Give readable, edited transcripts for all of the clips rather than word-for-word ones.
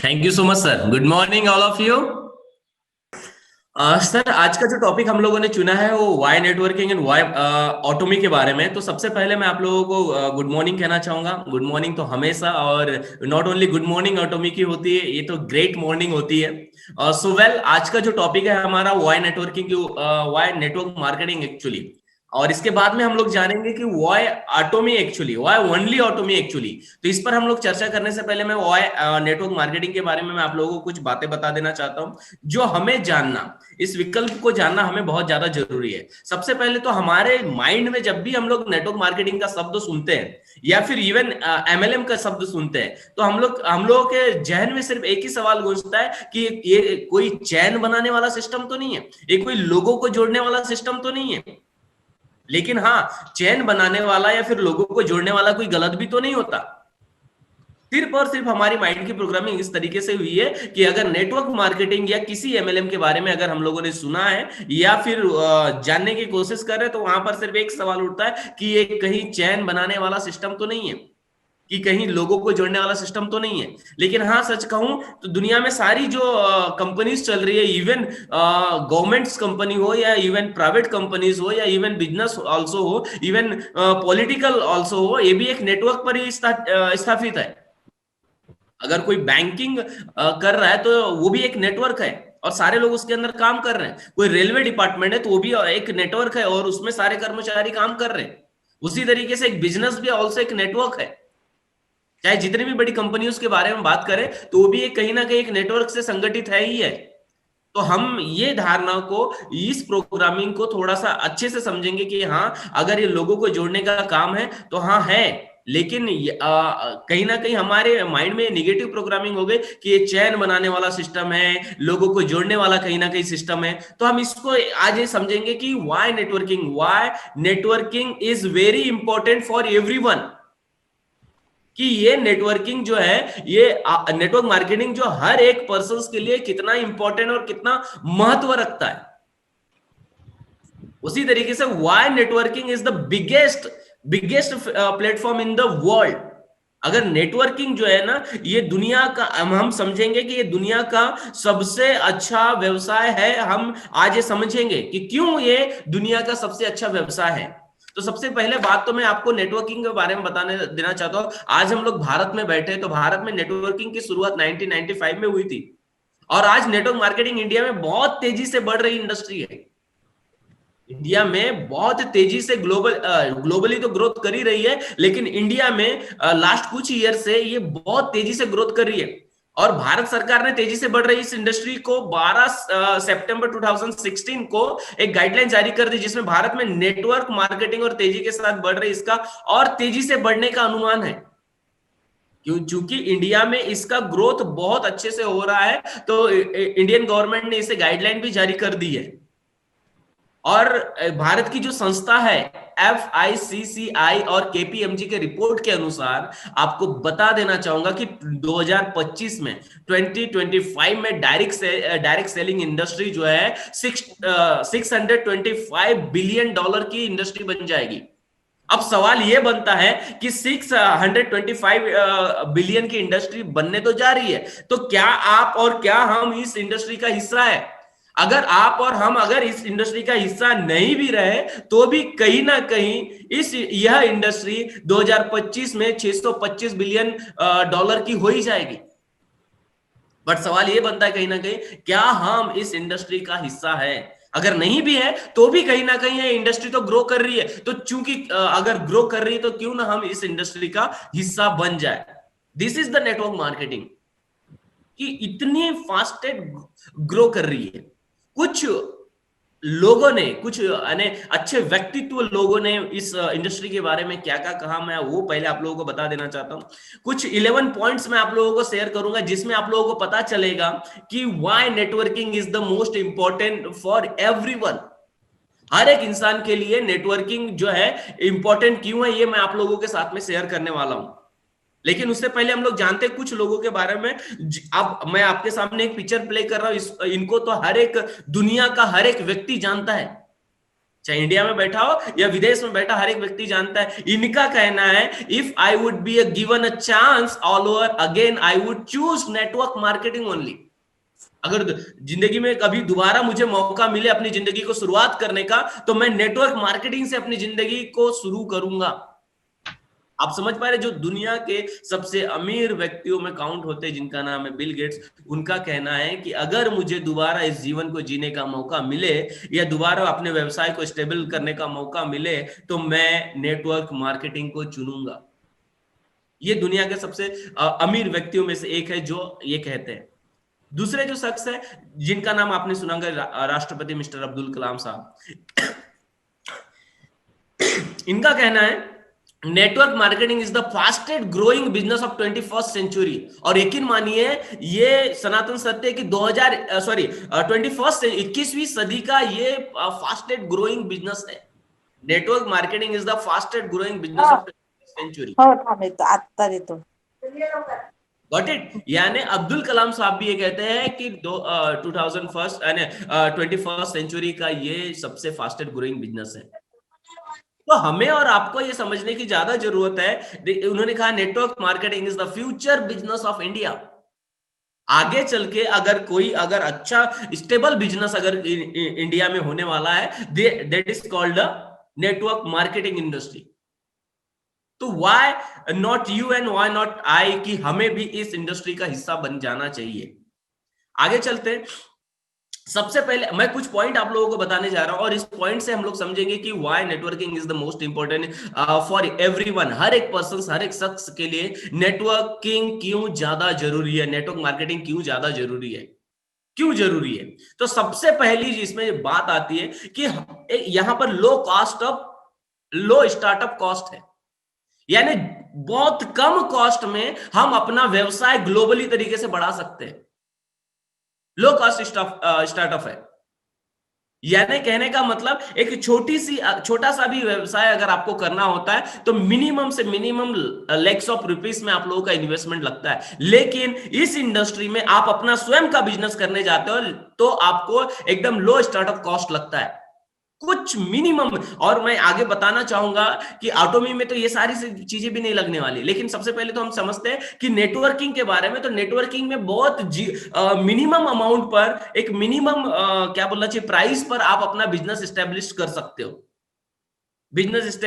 Thank you so much sir. Good morning all of you. Sir, आज का जो topic हम लोगों ने चुना है वो why networking and why autonomy के बारे में। तो सबसे पहले मैं आप लोगों को गुड मॉर्निंग कहना चाहूंगा। गुड मॉर्निंग तो हमेशा, और not only good morning otomy की होती है, ये तो ग्रेट मॉर्निंग होती है। सो वेल, आज का जो टॉपिक है हमारा वाई नेटवर्किंग की, वाई नेटवर्क मार्केटिंग एक्चुअली। और इसके बाद में हम लोग जानेंगे कि why autonomy actually, why only autonomy actually. तो इस पर हम लोग चर्चा करने से पहले मैं वाई नेटवर्क मार्केटिंग के बारे में मैं आप लोगों को कुछ बातें बता देना चाहता हूँ जो हमें जानना, इस विकल्प को जानना हमें बहुत ज्यादा जरूरी है। सबसे पहले तो हमारे माइंड में जब भी हम लोग नेटवर्क मार्केटिंग का शब्द सुनते हैं या फिर इवन एमएलएम का शब्द सुनते हैं, तो हम लोगों के जहन में सिर्फ एक ही सवाल गूंजता है कि ये कोई चैन बनाने वाला सिस्टम तो नहीं है, ये कोई लोगों को जोड़ने वाला सिस्टम तो नहीं है। लेकिन हाँ, चैन बनाने वाला या फिर लोगों को जोड़ने वाला कोई गलत भी तो नहीं होता। सिर्फ और सिर्फ हमारी माइंड की प्रोग्रामिंग इस तरीके से हुई है कि अगर नेटवर्क मार्केटिंग या किसी एमएलएम के बारे में अगर हम लोगों ने सुना है या फिर जानने की कोशिश कर रहे हैं, तो वहां पर सिर्फ एक सवाल उठता है कि ये कहीं चैन बनाने वाला सिस्टम तो नहीं है, कि कहीं लोगों को जोड़ने वाला सिस्टम तो नहीं है। लेकिन हाँ, सच कहूं तो दुनिया में सारी जो कंपनीज चल रही है, इवन गवर्नमेंट्स कंपनी हो या इवन प्राइवेट कंपनीज हो या इवन बिजनेस ऑल्सो हो, इवन पॉलिटिकल ऑल्सो हो, ये भी एक नेटवर्क पर ही स्थापित है। अगर कोई बैंकिंग कर रहा है तो वो भी एक नेटवर्क है और सारे लोग उसके अंदर काम कर रहे हैं। कोई रेलवे डिपार्टमेंट है तो वो भी एक नेटवर्क है और उसमें सारे कर्मचारी काम कर रहे हैं। उसी तरीके से एक बिजनेस भी ऑल्सो एक नेटवर्क है। चाहे जितनी भी बड़ी कंपनी उसके बारे में बात करें तो वो भी एक कहीं ना कहीं एक नेटवर्क से संगठित है ही है। तो हम ये धारणा को, इस प्रोग्रामिंग को थोड़ा सा अच्छे से समझेंगे कि हाँ, अगर ये लोगों को जोड़ने का काम है तो हाँ है। लेकिन कहीं ना कहीं हमारे माइंड में नेगेटिव प्रोग्रामिंग हो गई कि ये चैन बनाने वाला सिस्टम है, लोगों को जोड़ने वाला कहीं ना कहीं सिस्टम है। तो हम इसको आज ये समझेंगे कि why networking is very important for everyone. कि ये नेटवर्किंग जो है, ये नेटवर्क मार्केटिंग जो हर एक पर्सन के लिए कितना इंपॉर्टेंट और कितना महत्व रखता है। उसी तरीके से why networking is the biggest biggest platform in the world. अगर नेटवर्किंग जो है ना, ये दुनिया का, हम समझेंगे कि ये दुनिया का सबसे अच्छा व्यवसाय है। हम आज ये समझेंगे कि क्यों ये दुनिया का सबसे अच्छा व्यवसाय है। तो सबसे पहले बात तो मैं आपको नेटवर्किंग के बारे में बताने देना चाहता हूं। आज हम लोग भारत में बैठे हैं, तो भारत में नेटवर्किंग की शुरुआत 1995 में हुई थी और आज नेटवर्क मार्केटिंग इंडिया में बहुत तेजी से बढ़ रही इंडस्ट्री है। इंडिया में बहुत तेजी से ग्लोबली तो ग्रोथ कर ही रही है, लेकिन इंडिया में लास्ट कुछ ईयर से ये बहुत तेजी से ग्रोथ कर रही है। और भारत सरकार ने तेजी से बढ़ रही इस इंडस्ट्री को 12 सितंबर 2016 को एक गाइडलाइन जारी कर दी, जिसमें भारत में नेटवर्क मार्केटिंग और तेजी के साथ बढ़ रही इसका और तेजी से बढ़ने का अनुमान है। क्योंकि इंडिया में इसका ग्रोथ बहुत अच्छे से हो रहा है, तो इंडियन गवर्नमेंट ने इसे गाइडलाइन भी जारी कर दी है। और भारत की जो संस्था है FICCI और KPMG के रिपोर्ट के अनुसार, आपको बता देना चाहूंगा कि 2025 में 2025 में डायरेक्ट सेलिंग इंडस्ट्री जो है 625 बिलियन डॉलर की इंडस्ट्री बन जाएगी। अब सवाल यह बनता है कि 625 बिलियन की इंडस्ट्री बनने तो जा रही है, तो क्या आप और क्या हम इस इंडस्ट्री का हिस्सा है? अगर आप और हम अगर इस इंडस्ट्री का हिस्सा नहीं भी रहे तो भी कहीं ना कहीं यह इंडस्ट्री 2025 में 625 बिलियन डॉलर की हो ही जाएगी। बट सवाल यह बनता है कहीं ना कहीं, क्या हम इस इंडस्ट्री का हिस्सा है? अगर नहीं भी है तो भी कहीं ना कहीं ये इंडस्ट्री तो ग्रो कर रही है, तो चूंकि अगर ग्रो कर रही है तो क्यों ना हम इस इंडस्ट्री का हिस्सा बन जाए। This is the network marketing, कि इतनी फास्टेस्ट ग्रो कर रही है। कुछ लोगों ने, कुछ अच्छे व्यक्तित्व लोगों ने इस इंडस्ट्री के बारे में क्या क्या कहा, मैं वो पहले आप लोगों को बता देना चाहता हूं। कुछ 11 पॉइंट्स मैं आप लोगों को शेयर करूंगा, जिसमें आप लोगों को पता चलेगा कि why networking is the most important for everyone. हर एक इंसान के लिए नेटवर्किंग जो है इंपॉर्टेंट क्यों है, ये मैं आप लोगों के साथ में शेयर करने वाला हूं। लेकिन उससे पहले हम लोग जानते हैं कुछ लोगों के बारे में। अब मैं आपके सामने एक पिक्चर प्ले कर रहा हूं, इनको तो हर एक, दुनिया का हर एक व्यक्ति जानता है। चाहे इंडिया में बैठा हो या विदेश में बैठा, हर एक व्यक्ति जानता है। इनका कहना है, if I would be given a chance all over again, I would choose network marketing only. अगर जिंदगी में कभी दोबारा मुझे मौका मिले अपनी जिंदगी को शुरुआत करने का, तो मैं नेटवर्क मार्केटिंग से अपनी जिंदगी को शुरू करूंगा। आप समझ पा रहे, जो दुनिया के सबसे अमीर व्यक्तियों में काउंट होते हैं, जिनका नाम है बिल गेट्स, उनका कहना है कि अगर मुझे दोबारा इस जीवन को जीने का मौका मिले या दोबारा अपने व्यवसाय को स्टेबल करने का मौका मिले, तो मैं नेटवर्क मार्केटिंग को चुनूंगा। ये दुनिया के सबसे अमीर व्यक्तियों में से एक है जो ये कहते हैं। दूसरे जो शख्स है, जिनका नाम आपने सुना होगा, राष्ट्रपति मिस्टर अब्दुल कलाम साहब। इनका कहना है, network marketing is the fastest growing business of 21st century. और यकीन मानिए, ये सनातन सत्य है कि 21वीं सदी का ये फास्टेस्ट ग्रोइंग बिजनेस है। Network marketing is the fastest growing business of 21st century. आता देतो। Got it. यानी अब्दुल कलाम साहब भी ये कहते हैं कि 21st सेंचुरी का ये सबसे फास्टेस्ट ग्रोइंग बिजनेस है। तो हमें और आपको ये समझने की ज्यादा जरूरत है। उन्होंने कहा, network marketing is the future business of India. आगे चल के अगर अच्छा स्टेबल बिजनेस अगर इंडिया में होने वाला है, that is called network marketing industry. तो why not you and why not I, कि हमें भी इस इंडस्ट्री का हिस्सा बन जाना चाहिए। आगे चलते, सबसे पहले मैं कुछ पॉइंट आप लोगों को बताने जा रहा हूं, और इस पॉइंट से हम लोग समझेंगे कि why networking is the most important for everyone. हर एक पर्सन, हर एक शख्स के लिए नेटवर्किंग क्यों ज्यादा जरूरी है, नेटवर्क मार्केटिंग क्यों ज्यादा जरूरी है, क्यों जरूरी है। तो सबसे पहली जिसमें बात आती है कि यहां पर लो स्टार्टअप कॉस्ट है। यानी बहुत कम कॉस्ट में हम अपना व्यवसाय ग्लोबली तरीके से बढ़ा सकते हैं। लो कॉस्ट स्टार्टअप है। यानी कहने का मतलब, एक छोटा सा भी व्यवसाय अगर आपको करना होता है तो मिनिमम से मिनिमम लैक्स ऑफ रुपीस में आप लोगों का इन्वेस्टमेंट लगता है। लेकिन इस इंडस्ट्री में आप अपना स्वयं का बिजनेस करने जाते हो तो आपको एकदम लो स्टार्टअप कॉस्ट लगता है, कुछ मिनिमम। और मैं आगे बताना चाहूंगा कि ऑटोमी में तो ये सारी चीजें भी नहीं लगने वाली। लेकिन सबसे पहले तो हम समझते हैं कि नेटवर्किंग के बारे में। तो नेटवर्किंग में बहुत मिनिमम अमाउंट पर, एक मिनिमम क्या बोलना चाहिए, प्राइस पर आप अपना बिजनेस स्टेब्लिश कर सकते हो, बिजनेस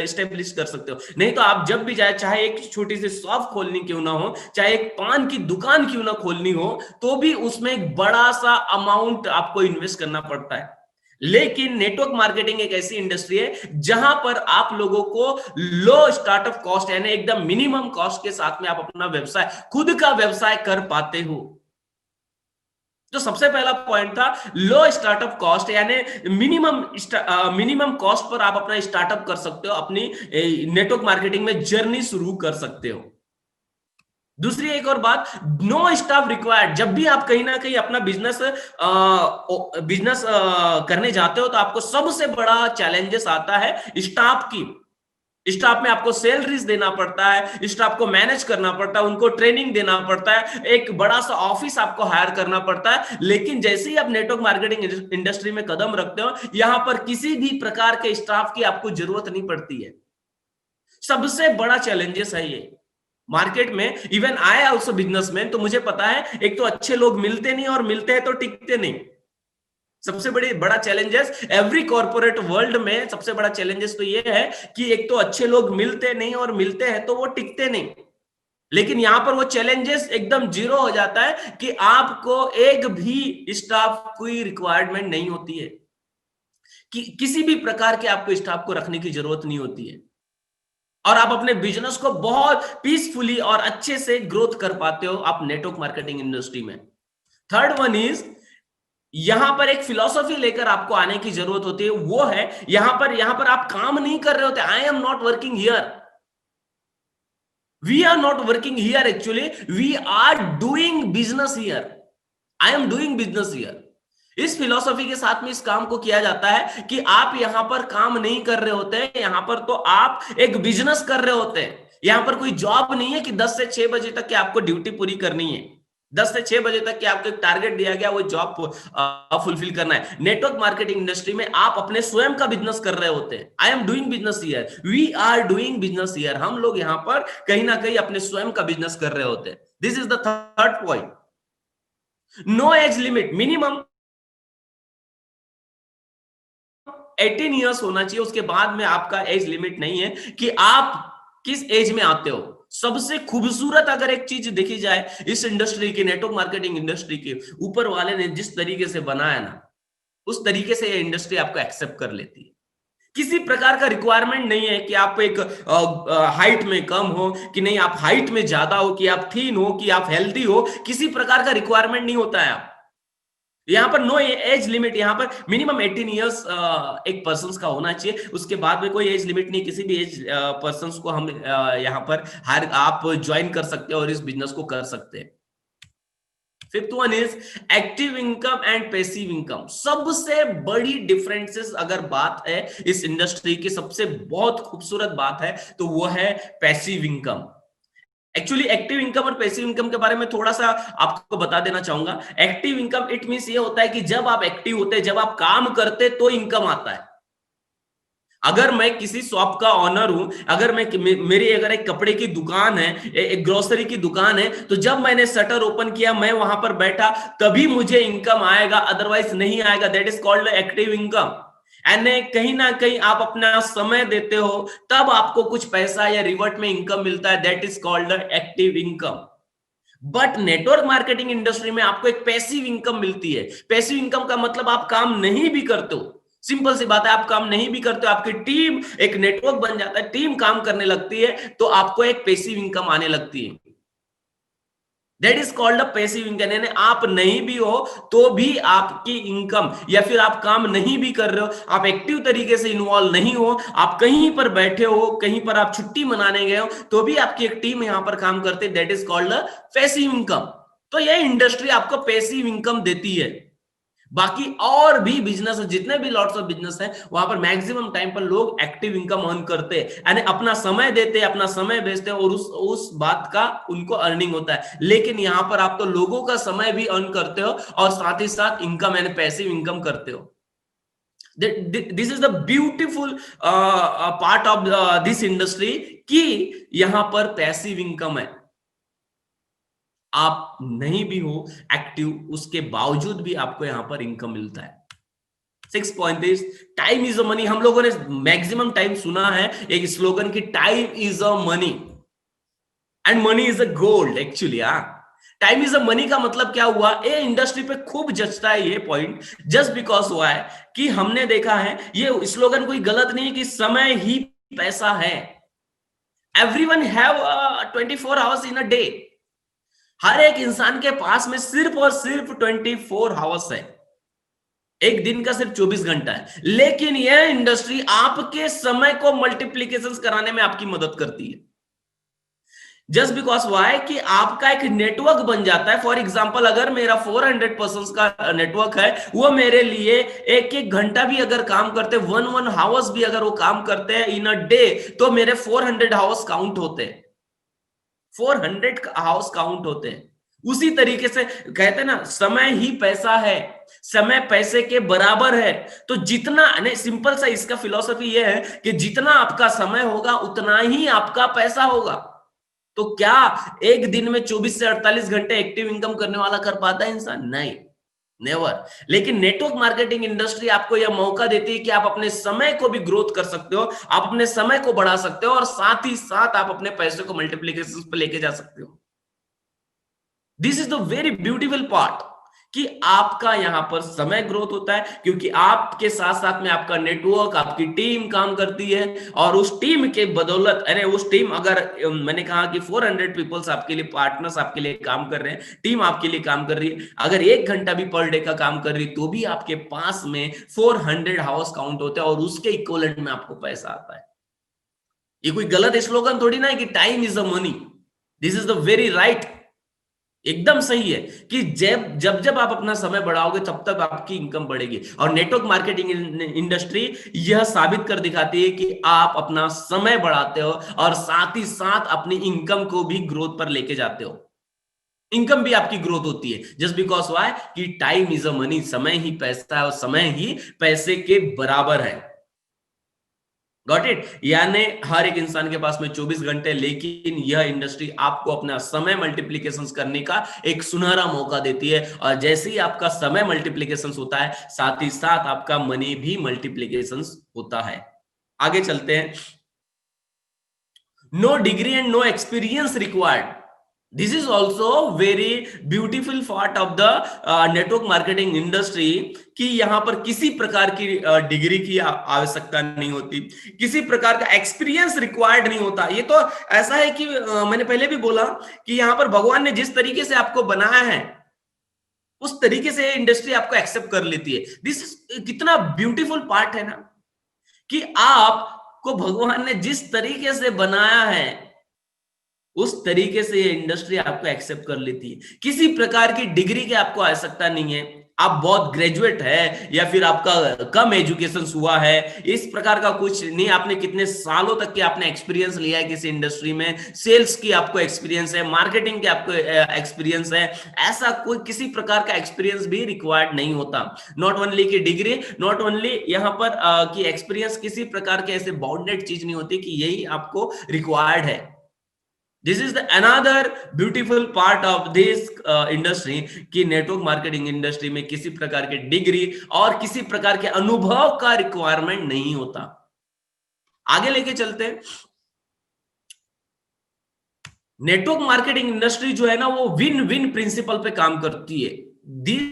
स्टेब्लिश कर सकते हो। नहीं तो आप जब भी जाए, चाहे एक छोटी सी शॉप खोलनी क्यों ना हो, चाहे एक पान की दुकान क्यों ना खोलनी हो, तो भी उसमें एक बड़ा सा अमाउंट आपको इन्वेस्ट करना पड़ता है। लेकिन नेटवर्क मार्केटिंग एक ऐसी इंडस्ट्री है जहां पर आप लोगों को लो स्टार्टअप कॉस्ट, यानी एकदम मिनिमम कॉस्ट के साथ में आप अपना व्यवसाय, खुद का व्यवसाय कर पाते हो। तो सबसे पहला पॉइंट था लो स्टार्टअप कॉस्ट, यानी मिनिमम कॉस्ट पर आप अपना स्टार्टअप कर सकते हो, अपनी नेटवर्क मार्केटिंग में जर्नी शुरू कर सकते हो। दूसरी एक और बात, नो स्टाफ रिक्वायर्ड। जब भी आप कहीं ना कहीं अपना बिजनेस करने जाते हो तो आपको सबसे बड़ा चैलेंजेस आता है स्टाफ की। स्टाफ में आपको सैलरीज देना पड़ता है, स्टाफ को मैनेज करना पड़ता है, उनको ट्रेनिंग देना पड़ता है, एक बड़ा सा ऑफिस आपको हायर करना पड़ता है। लेकिन जैसे ही आप नेटवर्क मार्केटिंग इंडस्ट्री में कदम रखते हो, यहां पर किसी भी प्रकार के स्टाफ की आपको जरूरत नहीं पड़ती है। सबसे बड़ा चैलेंजेस है ये मार्केट में। इवन आई ऑल्सो बिजनेसमैन, तो मुझे पता है, एक तो अच्छे लोग मिलते नहीं, और मिलते हैं तो टिकते नहीं। सबसे बड़ा चैलेंजेस एवरी कॉर्पोरेट वर्ल्ड में, सबसे बड़ा चैलेंजेस तो ये है कि एक तो अच्छे लोग मिलते नहीं, और मिलते हैं तो वो टिकते नहीं। लेकिन यहां पर वो चैलेंजेस एकदम जीरो हो जाता है कि आपको एक भी स्टाफ कोई रिक्वायरमेंट नहीं होती है, कि किसी भी प्रकार के आपको स्टाफ को रखने की जरूरत नहीं होती है, और आप अपने बिजनेस को बहुत पीसफुली और अच्छे से ग्रोथ कर पाते हो आप नेटवर्क मार्केटिंग इंडस्ट्री में। थर्ड वन इज, यहां पर एक फिलॉसफी लेकर आपको आने की जरूरत होती है। वो है, यहां पर आप काम नहीं कर रहे होते। I am not working here, we are not working here, actually we are doing business here. I am doing business here. इस फिलॉसफी के साथ में इस काम को किया जाता है कि आप यहां पर काम नहीं कर रहे होते हैं, यहां पर तो आप एक बिजनेस कर रहे होते हैं। यहां पर कोई जॉब नहीं है कि 10 से 6 बजे तक की आपको ड्यूटी पूरी करनी है। 10 से 6 बजे तक कि आपको एक टारगेट दिया गया, वो जॉब फुलफिल करना है। नेटवर्क मार्केटिंग इंडस्ट्री में आप अपने स्वयं का बिजनेस कर रहे होते हैं। I am doing business here, we are doing business here. हम लोग यहाँ पर कहीं ना कहीं अपने स्वयं का बिजनेस कर रहे होते हैं। This is the third point. No age limit, minimum 18 years होना चाहिए, उसके बाद में आपका एज लिमिट नहीं है कि आप किस एज में आते हो। सबसे खूबसूरत अगर एक चीज देखी जाए इस इंडस्ट्री की, नेटवर्क मार्केटिंग इंडस्ट्री की, ऊपर वाले ने जिस तरीके से बनाया ना, उस तरीके से ये इंडस्ट्री आपको एक्सेप्ट कर लेती है। किसी प्रकार का रिक्वायरमेंट नहीं है कि आप एक हाइट में कम हो, कि नहीं आप हाइट में ज्यादा हो, कि आप थीन हो, कि आप हेल्दी हो। किसी प्रकार का रिक्वायरमेंट नहीं होता है। आप यहाँ पर नो एज लिमिट, यहाँ पर मिनिमम 18 ईयर्स एक पर्सन का होना चाहिए। उसके बाद में कोई एज लिमिट नहीं, किसी भी एज पर्सन को हम यहाँ पर हर आप ज्वाइन कर सकते हैं और इस बिजनेस को कर सकते हैं। Fifth one is active income and passive income. सबसे बड़ी डिफरेंसेस अगर बात है इस इंडस्ट्री की, सबसे बहुत खूबसूरत बात है तो वो है passive income. Actually active income और पैसिव इनकम के बारे में थोड़ा सा आपको बता देना चाहूंगा। एक्टिव इनकम इट मींस ये होता है कि जब आप एक्टिव होते हैं, जब आप काम करते तो इनकम आता है। अगर मैं किसी शॉप का ऑनर हूं, अगर मैं मेरी अगर एक कपड़े की दुकान है, एक ग्रोसरी की दुकान है, तो जब मैंने शटर ओपन किया, मैं वहां पर बैठा, तभी मुझे इनकम आएगा, अदरवाइज नहीं आएगा। That is called active income. And कहीं ना कहीं आप अपना समय देते हो, तब आपको कुछ पैसा या रिवर्ट में इनकम मिलता है। That is called active income. But network marketing industry में आपको एक पैसिव इनकम मिलती है। पैसिव इनकम का मतलब आप काम नहीं भी करते हो, सिंपल सी बात है, आप काम नहीं भी करते हो, आपकी टीम एक नेटवर्क बन जाता है, टीम काम करने लगती है, तो आपको एक पैसिव इनकम आने लगती है। That is called a passive income. यानी आप नहीं भी हो तो भी आपकी इनकम, या फिर आप काम नहीं भी कर रहे हो, आप एक्टिव तरीके से इन्वॉल्व नहीं हो, आप कहीं पर बैठे हो, कहीं पर आप छुट्टी मनाने गए हो, तो भी आपकी एक टीम यहां पर काम करते है। That is called a passive income. तो यह इंडस्ट्री आपको पैसिव इनकम देती है। बाकी और भी बिजनेस है, जितने भी लॉट्स ऑफ बिजनेस है, वहां पर मैक्सिमम टाइम पर लोग एक्टिव इनकम अर्न करते हैं, यानी अपना समय देते हैं, अपना समय बेचते हैं, और उस बात का उनको अर्निंग होता है। लेकिन यहां पर आप तो लोगों का समय भी अर्न करते हो और साथ ही साथ इनकम यानी पैसिव इनकम करते हो। This is the beautiful part of this industry कि यहां पर पैसिव इनकम है। आप नहीं भी हो एक्टिव, उसके बावजूद भी आपको यहां पर इनकम मिलता है। 6 point is time is a money. हम लोगों ने मैक्सिमम टाइम सुना है एक स्लोगन की, time is a money and money is a gold. Actually time is a money का मतलब क्या हुआ, ये इंडस्ट्री पे खूब जचता है ये पॉइंट। जस्ट बिकॉज हुआ है कि हमने देखा है, ये स्लोगन कोई गलत नहीं कि समय ही पैसा है। Everyone have 24 hours in a day. हर एक इंसान के पास में सिर्फ और सिर्फ 24 आवर्स है। एक दिन का सिर्फ 24 घंटा है। लेकिन यह इंडस्ट्री आपके समय को मल्टीप्लीकेशन कराने में आपकी मदद करती है। जस्ट बिकॉज वाई कि आपका एक नेटवर्क बन जाता है। फॉर एग्जाम्पल, अगर मेरा 400 पर्सन का नेटवर्क है, वो मेरे लिए एक एक घंटा भी अगर काम करते, 1 1 आवर्स भी अगर वो काम करते हैं इन अ डे, तो मेरे 400 आवर्स काउंट होते हैं। 400 हाउस काउंट होते हैं। उसी तरीके से कहते हैं ना, समय ही पैसा है, समय पैसे के बराबर है। तो जितना नहीं, सिंपल सा इसका फिलॉसफी ये है कि जितना आपका समय होगा उतना ही आपका पैसा होगा। तो क्या एक दिन में 24 से 48 घंटे एक्टिव इनकम करने वाला कर पाता है इंसान? नहीं, नेवर। लेकिन नेटवर्क मार्केटिंग इंडस्ट्री आपको यह मौका देती है कि आप अपने समय को भी ग्रोथ कर सकते हो, आप अपने समय को बढ़ा सकते हो, और साथ ही साथ आप अपने पैसे को मल्टीप्लीकेशन पे लेके जा सकते हो। This is the very beautiful part कि आपका यहां पर समय ग्रोथ होता है, क्योंकि आपके साथ साथ में आपका नेटवर्क, आपकी टीम काम करती है, और उस टीम के बदौलत, अरे उस टीम, अगर मैंने कहा कि 400 पीपल्स आपके लिए, पार्टनर्स आपके लिए काम कर रहे हैं, टीम आपके लिए काम कर रही है, अगर 1 घंटा भी पर डे का काम कर रही है, तो भी आपके पास में 400 हाउस काउंट होते हैं, और उसके इक्वलेंट में आपको पैसा आता है। ये कोई गलत स्लोगन थोड़ी ना है कि time is the money. This is the very right, एकदम सही है कि जब जब जब आप अपना समय बढ़ाओगे, तब तक आपकी इनकम बढ़ेगी। और नेटवर्क मार्केटिंग इंडस्ट्री यह साबित कर दिखाती है कि आप अपना समय बढ़ाते हो और साथ ही साथ अपनी इनकम को भी ग्रोथ पर लेके जाते हो। इनकम भी आपकी ग्रोथ होती है, जस्ट बिकॉज वाई कि टाइम इज अ मनी, समय ही पैसा है और समय ही पैसे के बराबर है। Got it? यानी हर एक इंसान के पास में 24 घंटे, लेकिन यह इंडस्ट्री आपको अपना समय मल्टीप्लीकेशन करने का एक सुनहरा मौका देती है, और जैसे ही आपका समय मल्टीप्लीकेशन होता है, साथ ही साथ आपका मनी भी मल्टीप्लीकेशन होता है। आगे चलते हैं। No degree and no experience required. This is also very beautiful part of the network marketing industry, कि यहां पर किसी प्रकार की डिग्री की आवश्यकता नहीं होती, किसी प्रकार का एक्सपीरियंस रिक्वायर्ड नहीं होता। ये तो ऐसा है कि मैंने पहले भी बोला कि यहां पर भगवान ने जिस तरीके से आपको बनाया है, उस तरीके से इंडस्ट्री आपको एक्सेप्ट कर लेती है। दिस कितना ब्यूटीफुल पार्ट है ना, कि आपको भगवान ने जिस तरीके से बनाया है, उस तरीके से ये इंडस्ट्री आपको एक्सेप्ट कर लेती है। किसी प्रकार की डिग्री की आपको आवश्यकता नहीं है, आप बहुत ग्रेजुएट है या फिर आपका कम एजुकेशन हुआ है, इस प्रकार का कुछ नहीं। आपने कितने सालों तक के आपने एक्सपीरियंस लिया है किसी इंडस्ट्री में, सेल्स की आपको एक्सपीरियंस है, मार्केटिंग के आपको एक्सपीरियंस है, ऐसा कोई किसी प्रकार का एक्सपीरियंस भी रिक्वायर्ड नहीं होता। नॉट ओनली की डिग्री, नॉट ओनली यहाँ पर की एक्सपीरियंस, किसी प्रकार के ऐसे बाउंडेड चीज नहीं होती कि यही आपको रिक्वायर्ड है। This is the another beautiful part of this industry, कि नेटवर्क मार्केटिंग इंडस्ट्री में किसी प्रकार के डिग्री और किसी प्रकार के अनुभव का रिक्वायरमेंट नहीं होता। आगे लेके चलते हैं। नेटवर्क मार्केटिंग इंडस्ट्री जो है ना, वो विन विन प्रिंसिपल पे काम करती है। This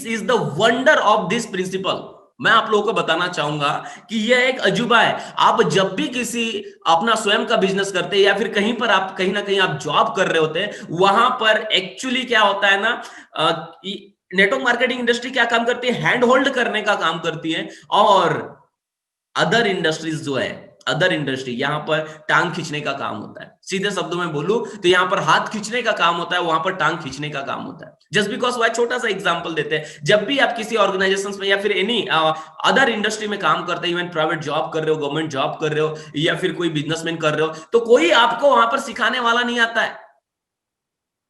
is the wonder of this principle. मैं आप लोगों को बताना चाहूंगा कि यह एक अजूबा है। आप जब भी किसी अपना स्वयं का बिजनेस करते हैं या फिर कहीं पर आप कहीं ना कहीं आप जॉब कर रहे होते हैं, वहां पर एक्चुअली क्या होता है ना, नेटवर्क मार्केटिंग इंडस्ट्री क्या काम करती है, हैंड होल्ड करने का काम करती है। और अदर इंडस्ट्रीज जो है, अदर इंडस्ट्री यहां पर टांग खींचने का काम होता है। सीधे शब्दों में बोलूं तो यहां पर हाथ खींचने का काम होता है, वहां पर टांग खींचने का काम होता है। जस्ट बिकॉज वह छोटा सा एग्जांपल देते हैं, जब भी आप किसी ऑर्गेनाइजेशन में या फिर एनी अदर इंडस्ट्री में काम करते हैं, इवन प्राइवेट जॉब कर रहे हो, गवर्नमेंट जॉब कर रहे हो, या फिर कोई बिजनेसमैन कर रहे हो, तो कोई आपको वहां पर सिखाने वाला नहीं आता है।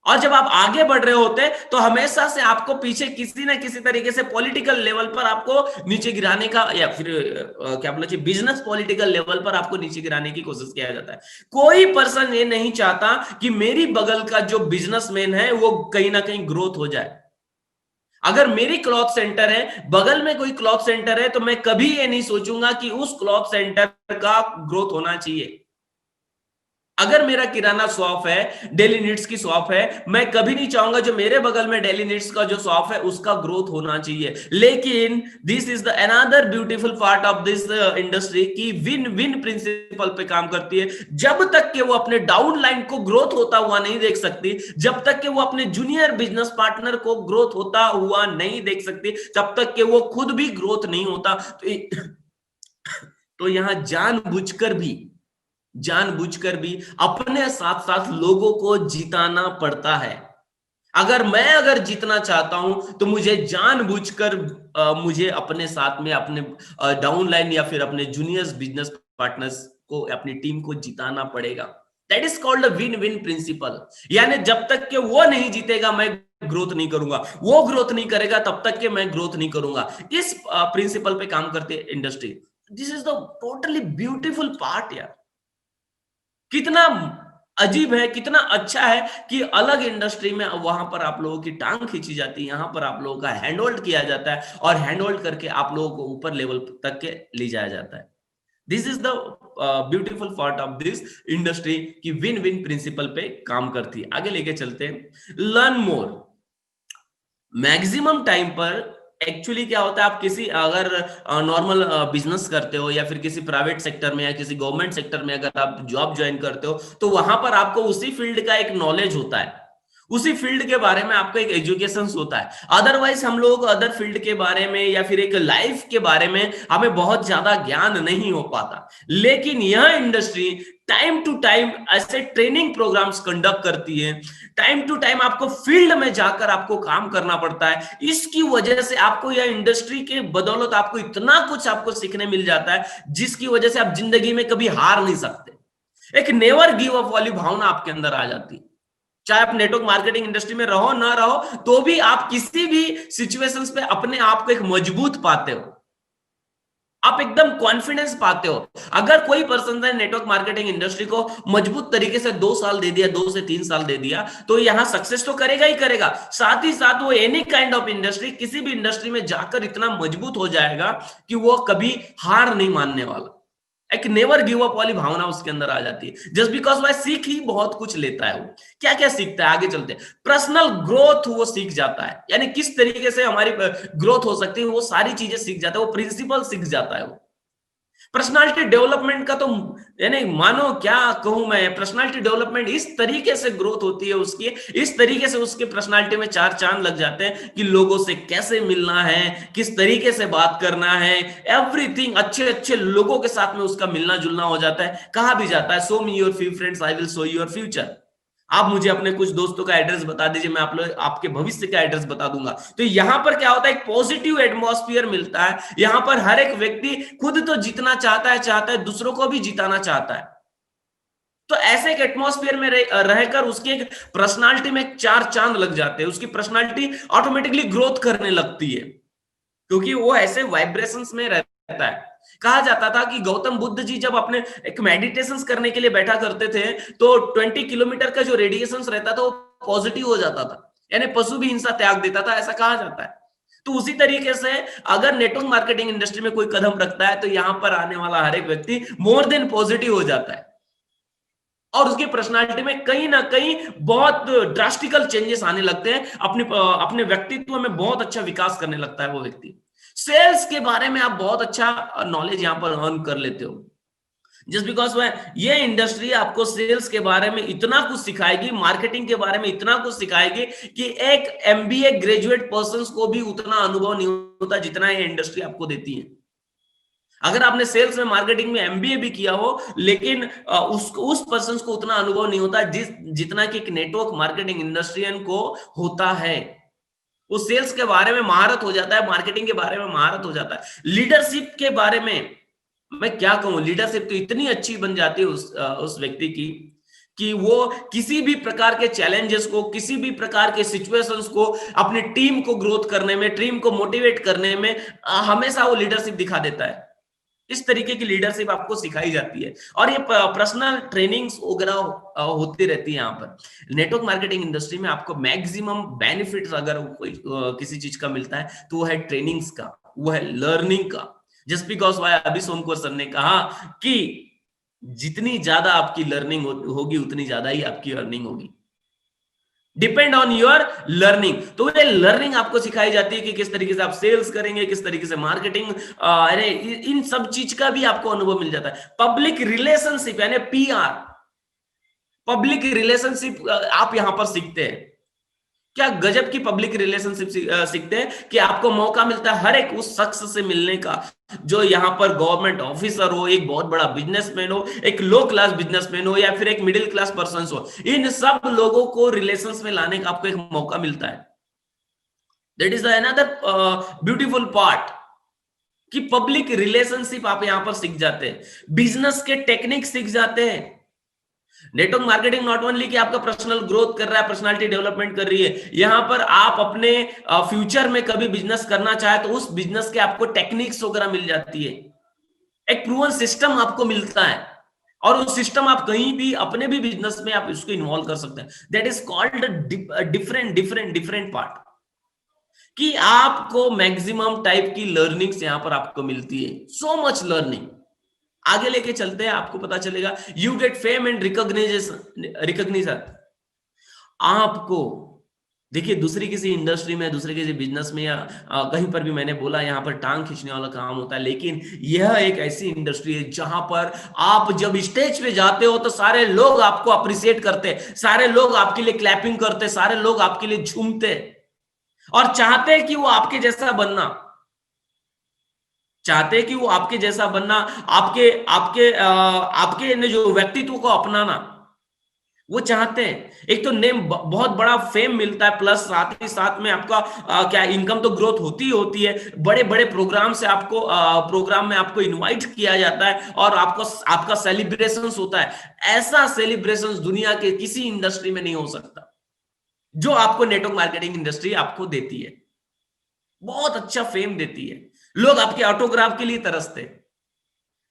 और जब आप आगे बढ़ रहे होते तो हमेशा से आपको पीछे किसी ना किसी तरीके से पॉलिटिकल लेवल पर आपको नीचे गिराने का, या फिर क्या बोला चाहिए, बिजनेस पॉलिटिकल लेवल पर आपको नीचे गिराने की कोशिश किया जाता है। कोई पर्सन ये नहीं चाहता कि मेरी बगल का जो बिजनेसमैन है वो कहीं ना कहीं ग्रोथ हो जाए। अगर मेरी क्लॉथ सेंटर है, बगल में कोई क्लॉथ सेंटर है, तो मैं कभी ये नहीं सोचूंगा कि उस क्लॉथ सेंटर का ग्रोथ होना चाहिए। अगर मेरा किराना शॉप है, डेली नीड्स की शॉप है, मैं कभी नहीं चाहूंगा जो मेरे बगल में डेली नीड्स का जो शॉप है उसका ग्रोथ होना चाहिए। लेकिन this is the another beautiful part of this industry, की विन विन प्रिंसिपल पे काम करती है। जब तक कि वो अपने डाउन लाइन को ग्रोथ होता हुआ नहीं देख सकती, जब तक कि वो अपने जूनियर बिजनेस पार्टनर को ग्रोथ होता हुआ नहीं देख सकती, तब तक कि वो खुद भी ग्रोथ नहीं होता। तो यहां जानबूझकर भी अपने साथ साथ लोगों को जिताना पड़ता है। अगर जीतना चाहता हूं तो मुझे जानबूझकर मुझे अपने साथ में अपने डाउन लाइन या फिर अपने जूनियर्स बिजनेस पार्टनर्स को, अपनी टीम को जिताना पड़ेगा। That is called win win principle. यानी जब तक कि वो नहीं जीतेगा मैं ग्रोथ नहीं करूंगा, वो ग्रोथ नहीं करेगा तब तक कि मैं ग्रोथ नहीं करूंगा। इस प्रिंसिपल पे काम करती है industry. This is the totally beautiful part यार। कितना अजीब है, कितना अच्छा है कि अलग इंडस्ट्री में वहां पर आप लोगों की टांग खींची जाती है, यहां पर आप लोगों का हैंड होल्ड किया जाता है और हैंड होल्ड करके आप लोगों को ऊपर लेवल तक के ले जाया जाता है। This is the beautiful part of this industry की विन विन प्रिंसिपल पे काम करती है। आगे लेके चलते हैं। Learn more. मैक्सिमम टाइम पर एक्चुअली क्या होता है, आप किसी अगर नॉर्मल बिजनेस करते हो या फिर किसी प्राइवेट सेक्टर में या किसी गवर्नमेंट सेक्टर में अगर आप जॉब ज्वाइन करते हो, तो वहां पर आपको उसी फील्ड का एक नॉलेज होता है, उसी फील्ड के बारे में आपको एक एजुकेशन होता है। अदरवाइज हम लोग अदर फील्ड के बारे में या फिर एक लाइफ के बारे में हमें बहुत ज्यादा ज्ञान नहीं हो पाता। लेकिन यह इंडस्ट्री टाइम टू टाइम ऐसे ट्रेनिंग प्रोग्राम्स कंडक्ट करती है। टाइम टू टाइम आपको फील्ड में जाकर आपको काम करना पड़ता है। इसकी वजह से आपको यह इंडस्ट्री के बदौलत आपको इतना कुछ आपको सीखने मिल जाता है, जिसकी वजह से आप जिंदगी में कभी हार नहीं सकते। एक नेवर गिव अप वाली भावना आपके अंदर आ जाती है। चाहे आप नेटवर्क मार्केटिंग इंडस्ट्री में रहो ना रहो, तो भी आप किसी भी सिचुएशंस पे अपने आप को एक मजबूत पाते हो, आप एकदम कॉन्फिडेंस पाते हो। अगर कोई पर्सन ने नेटवर्क मार्केटिंग इंडस्ट्री को मजबूत तरीके से 2 साल दे दिया, 2 से 3 साल दे दिया, तो यहां सक्सेस तो करेगा ही करेगा, साथ ही साथ वो एनी काइंड ऑफ इंडस्ट्री, किसी भी इंडस्ट्री में जाकर इतना मजबूत हो जाएगा कि वो कभी हार नहीं मानने वाला। एक नेवर गिव अप वाली भावना उसके अंदर आ जाती है, जस्ट बिकॉज वह सीख ही बहुत कुछ लेता है। वो क्या क्या सीखता है, आगे चलते हैं। पर्सनल ग्रोथ वो सीख जाता है, यानी किस तरीके से हमारी ग्रोथ हो सकती है, वो सारी चीजें सीख जाता है, वो प्रिंसिपल सीख जाता है। वो पर्सनालिटी डेवलपमेंट का तो यानी मानो क्या कहूं मैं, पर्सनालिटी डेवलपमेंट इस तरीके से ग्रोथ होती है उसकी, इस तरीके से उसके पर्सनालिटी में चार चांद लग जाते हैं कि लोगों से कैसे मिलना है, किस तरीके से बात करना है, एवरीथिंग। अच्छे अच्छे लोगों के साथ में उसका मिलना जुलना हो जाता है। कहा भी जाता है, show me your few friends I will show your future. आप मुझे अपने कुछ दोस्तों का एड्रेस बता दीजिए, मैं आप लोग आपके भविष्य का एड्रेस बता दूंगा। तो यहां पर क्या होता है, एक पॉजिटिव एटमॉस्फेयर मिलता है। यहां पर हर एक व्यक्ति खुद तो जीतना चाहता है, दूसरों को भी जिताना चाहता है। तो ऐसे एक एटमॉस्फेयर में रहकर उसकी एक पर्सनालिटी में चार चांद लग जाते हैं, उसकी पर्सनालिटी ऑटोमेटिकली ग्रोथ करने लगती है, क्योंकि वो ऐसे वाइब्रेशंस में रहता है। कहा जाता था कि गौतम बुद्ध जी जब अपने एक मेडिटेशन करने के लिए बैठा करते थे, तो 20 किलोमीटर का जो रेडिएशन रहता था वो पॉजिटिव हो जाता था, यानी पशु भी हिंसा त्याग देता था, ऐसा कहा जाता है। तो उसी तरीके से अगर नेटवर्क मार्केटिंग इंडस्ट्री में कोई कदम रखता है, तो यहां पर आने वाला हर एक व्यक्ति मोर देन पॉजिटिव हो जाता है, और उसकी पर्सनालिटी में कहीं ना कहीं बहुत ड्रास्टिकल चेंजेस आने लगते हैं। अपने व्यक्तित्व में बहुत अच्छा विकास करने लगता है वो व्यक्ति। सेल्स के बारे में आप बहुत अच्छा नॉलेज यहां पर अर्न कर लेते हो, जस्ट बिकॉज वह ये इंडस्ट्री आपको सेल्स के बारे में इतना कुछ सिखाएगी, मार्केटिंग के बारे में इतना कुछ सिखाएगी कि एक एमबीए ग्रेजुएट पर्सन को भी उतना अनुभव नहीं होता जितना ये इंडस्ट्री आपको देती है। अगर आपने सेल्स में मार्केटिंग में एमबीए भी किया हो, लेकिन उस पर्सन को उतना अनुभव नहीं होता जितना कि एक नेटवर्क मार्केटिंग इंडस्ट्रियन को होता है। वो सेल्स के बारे में महारत हो जाता है, मार्केटिंग के बारे में महारत हो जाता है, लीडरशिप के बारे में मैं क्या कहूं, लीडरशिप तो इतनी अच्छी बन जाती है उस व्यक्ति की कि वो किसी भी प्रकार के चैलेंजेस को, किसी भी प्रकार के सिचुएशंस को अपनी टीम को ग्रोथ करने में, टीम को मोटिवेट करने में हमेशा वो लीडरशिप दिखा देता है। इस तरीके की लीडरशिप आपको सिखाई जाती है, और ये पर्सनल ट्रेनिंग्स वगैरह होती रहती है। यहाँ पर नेटवर्क मार्केटिंग इंडस्ट्री में आपको मैक्सिमम बेनिफिट्स अगर कोई किसी चीज का मिलता है, तो वो है ट्रेनिंग्स का, वो है लर्निंग का। जस्ट बिकॉज वाई अभी सोमकुमार सर ने कहा कि जितनी ज्यादा आपकी लर्निंग होगी, उतनी ज्यादा ही आपकी अर्निंग होगी। Depend on your learning. तो ये लर्निंग आपको सिखाई जाती है कि किस तरीके से आप सेल्स करेंगे, किस तरीके से मार्केटिंग, अरे इन सब चीज का भी आपको अनुभव मिल जाता है। पब्लिक रिलेशनशिप यानी पीआर, पब्लिक रिलेशनशिप आप यहां पर सीखते हैं। क्या गजब की पब्लिक रिलेशनशिप सीखते हैं कि आपको मौका मिलता है हर एक उस शख्स से मिलने का जो यहाँ पर गवर्नमेंट ऑफिसर हो, एक बहुत बड़ा बिजनेसमैन हो, एक लो क्लास बिजनेसमैन हो, या फिर एक मिडिल क्लास पर्सन हो। इन सब लोगों को रिलेशंस में लाने का आपको एक मौका मिलता है। That is another beautiful part कि पब्लिक रिलेशनशिप आप यहां पर सीख जाते हैं, बिजनेस के टेक्निक सीख जाते हैं। नेटवर्क मार्केटिंग नॉट ओनली कि आपका पर्सनल ग्रोथ कर रहा है, पर्सनालिटी डेवलपमेंट कर रही है, यहां पर आप अपने फ्यूचर में कभी बिजनेस करना चाहे तो उस बिजनेस के आपको टेक्निक्स वगैरह मिल जाती है, एक प्रूवन सिस्टम आपको मिलता है, और उस सिस्टम आप कहीं भी अपने भी बिजनेस में आप इसको इन्वॉल्व कर सकते हैं। That is called different different different part, कि आपको मैक्सिमम टाइप की लर्निंग्स यहां पर आपको मिलती है, सो मच लर्निंग। आगे लेके चलते हैं, आपको पता चलेगा you get fame and recognition. आपको देखिए, दूसरी किसी इंडस्ट्री में, दूसरे किसी बिजनेस में, या कहीं पर भी मैंने बोला यहाँ पर टांग खींचने वाला काम होता है, लेकिन यह एक ऐसी इंडस्ट्री है जहां पर आप जब स्टेज पे जाते हो तो सारे लोग आपको अप्रिशिएट करते, सारे लोग आपके लिए क्लैपिंग करते, सारे लोग आपके लिए झूमते और चाहते हैं कि वो आपके जैसा बनना, चाहते हैं कि वो आपके जैसा बनना, आपके आपके आपके जो व्यक्तित्व को अपनाना। वो चाहते हैं एक तो नेम, बहुत बड़ा फेम मिलता है, प्लस साथ ही साथ में आपका क्या इनकम तो ग्रोथ होती ही होती है, बड़े बड़े प्रोग्राम से आपको प्रोग्राम में आपको इनवाइट किया जाता है और आपको आपका सेलिब्रेशन होता है। ऐसा सेलिब्रेशन दुनिया के किसी इंडस्ट्री में नहीं हो सकता जो आपको नेटवर्क मार्केटिंग इंडस्ट्री आपको देती है। बहुत अच्छा फेम देती है, लोग आपके ऑटोग्राफ के लिए तरसते हैं।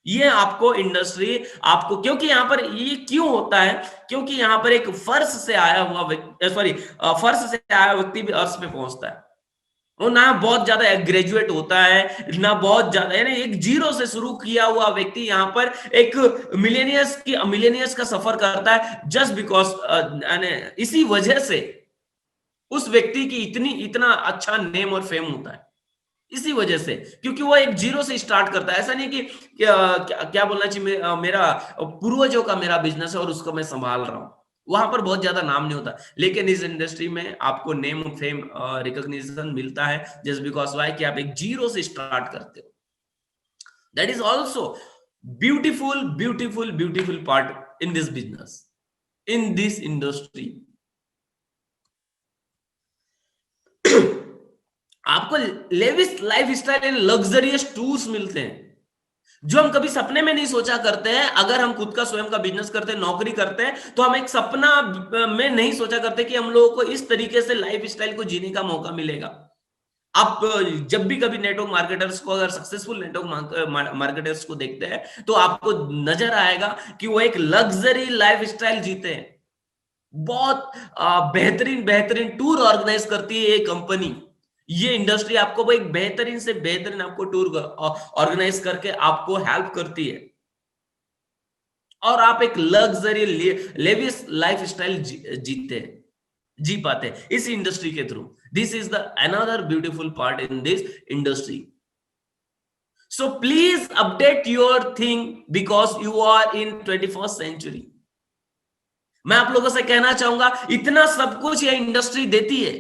ये आपको इंडस्ट्री आपको, क्योंकि यहां पर ये क्यों होता है, क्योंकि यहां पर एक फर्श से आया हुआ व्यक्ति, सॉरी फर्श से आया व्यक्ति भी अर्श पे पहुंचता है। वो ना बहुत ज्यादा ग्रेजुएट होता है, ना बहुत ज्यादा, यानी एक जीरो से शुरू किया हुआ व्यक्ति यहां पर एक मिलेनियर्स का सफर करता है, जस्ट बिकॉज इसी वजह से उस व्यक्ति की इतना अच्छा नेम और फेम होता है, इसी वजह से, क्योंकि वो एक जीरो से स्टार्ट करता है। ऐसा नहीं कि क्या बोलना चाहिए, मेरा पूर्वजों का मेरा बिजनेस है और उसको मैं संभाल रहा हूं, वहां पर बहुत ज्यादा नाम नहीं होता। लेकिन इस इंडस्ट्री में आपको नेम फेम रिकॉग्निशन मिलता है, जस्ट बिकॉज वाई कि आप एक जीरो से स्टार्ट करते हो। That is also beautiful beautiful beautiful part in this business, in this industry. आपको lavish lifestyle and luxurious tours मिलते हैं जो हम कभी सपने में नहीं सोचा करते हैं। अगर हम खुद का स्वयं का बिजनेस करते हैं, नौकरी करते हैं, तो हम एक सपना में नहीं सोचा करते कि हम लोगों को इस तरीके से लाइफ स्टाइल को जीने का मौका मिलेगा। आप जब भी कभी नेटवर्क मार्केटर्स को, अगर सक्सेसफुल नेटवर्क मार्केटर्स को देखते हैं, तो आपको नजर आएगा कि वो एक लग्जरी लाइफ स्टाइल जीते हैं। बहुत बेहतरीन बेहतरीन टूर ऑर्गेनाइज करती है ये कंपनी, ये इंडस्ट्री आपको वो एक बेहतरीन से बेहतरीन आपको टूर ऑर्गेनाइज करके आपको हेल्प करती है, और आप एक लग्जरी लेविश लाइफ स्टाइल जीते हैं, जी पाते हैं इस इंडस्ट्री के थ्रू। This is the another beautiful part in this industry. So please update your thing because you are in 21st century. मैं आप लोगों से कहना चाहूंगा, इतना सब कुछ यह इंडस्ट्री देती है,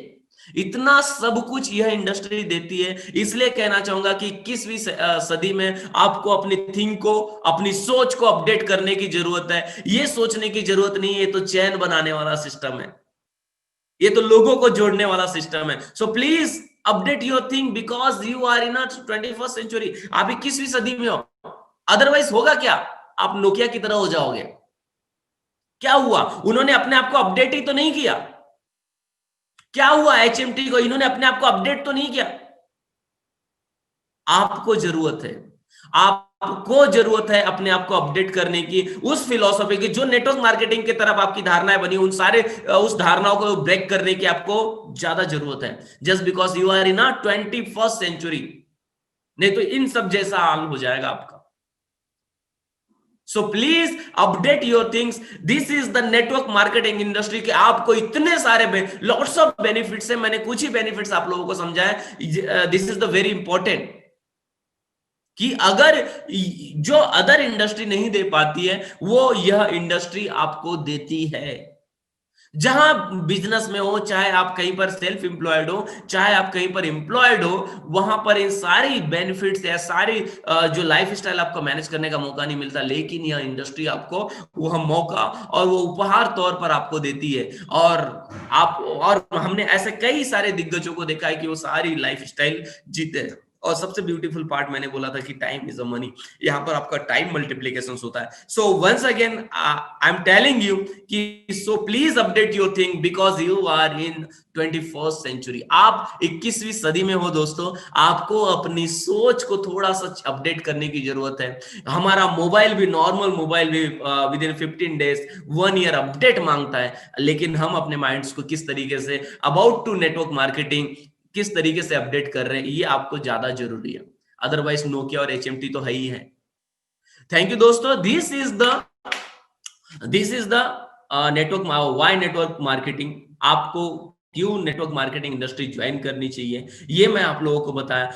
इतना सब कुछ यह इंडस्ट्री देती है, इसलिए कहना चाहूंगा कि 21वीं सदी में आपको अपनी थिंक को, अपनी सोच को अपडेट करने की जरूरत है। यह सोचने की जरूरत नहीं है ये तो चैन बनाने वाला सिस्टम है, ये तो लोगों को जोड़ने वाला सिस्टम है। So please update your think because you are in 21st century. आप 21वीं सदी में हो, अदरवाइज होगा क्या, आप नोकिया की तरह हो जाओगे। क्या हुआ, उन्होंने अपने आप को अपडेट ही तो नहीं किया। क्या हुआ एचएमटी को, इन्होंने अपने आप को अपडेट तो नहीं किया। आपको जरूरत है, आपको जरूरत है अपने आप को अपडेट करने की, उस फिलॉसफी की जो नेटवर्क मार्केटिंग की तरफ आपकी धारणाएं बनी, उन सारे उस धारणाओं को ब्रेक करने की आपको ज्यादा जरूरत है, just because you are in 21st century. नहीं तो इन सब जैसा हाल हो जाएगा आपका। So please update your things. This is the network marketing industry के आपको इतने सारे लॉट्स ऑफ बेनिफिट्स है, मैंने कुछ ही बेनिफिट्स आप लोगों को समझाया। This is the very important कि अगर जो अदर इंडस्ट्री नहीं दे पाती है वो यह इंडस्ट्री आपको देती है। जहां बिजनेस में हो, चाहे आप कहीं पर सेल्फ एम्प्लॉयड हो, चाहे आप कहीं पर एम्प्लॉयड हो, वहां पर इन सारी बेनिफिट्स या सारी जो लाइफ स्टाइल आपको मैनेज करने का मौका नहीं मिलता, लेकिन यह इंडस्ट्री आपको वह मौका और वो उपहार तौर पर आपको देती है। और हमने ऐसे कई सारे दिग्गजों को देखा है कि वो सारी लाइफ स्टाइल जीते हैं। और सबसे ब्यूटीफुल पार्ट मैंने बोला था कि टाइम इज अ मनी, यहाँ पर आपका टाइम मल्टीप्लीकेशन होता है। So once again I am telling you कि so please update your thing because you are in 21st century. आप 21वीं सदी में हो दोस्तों, आपको अपनी सोच को थोड़ा सा अपडेट करने की जरूरत है। हमारा मोबाइल भी, नॉर्मल मोबाइल भी with in 15 days 1 year update मांगता है, लेकिन हम अपने माइंड्स को किस तरीके say about to network marketing किस तरीके से अपडेट कर रहे हैं, ये आपको ज्यादा जरूरी है। अदरवाइज नोकिया और एचएमटी तो है ही है। थैंक यू दोस्तों। This is the network, why network marketing. आपको क्यों नेटवर्क मार्केटिंग इंडस्ट्री ज्वाइन करनी चाहिए, ये मैं आप लोगों को बताया।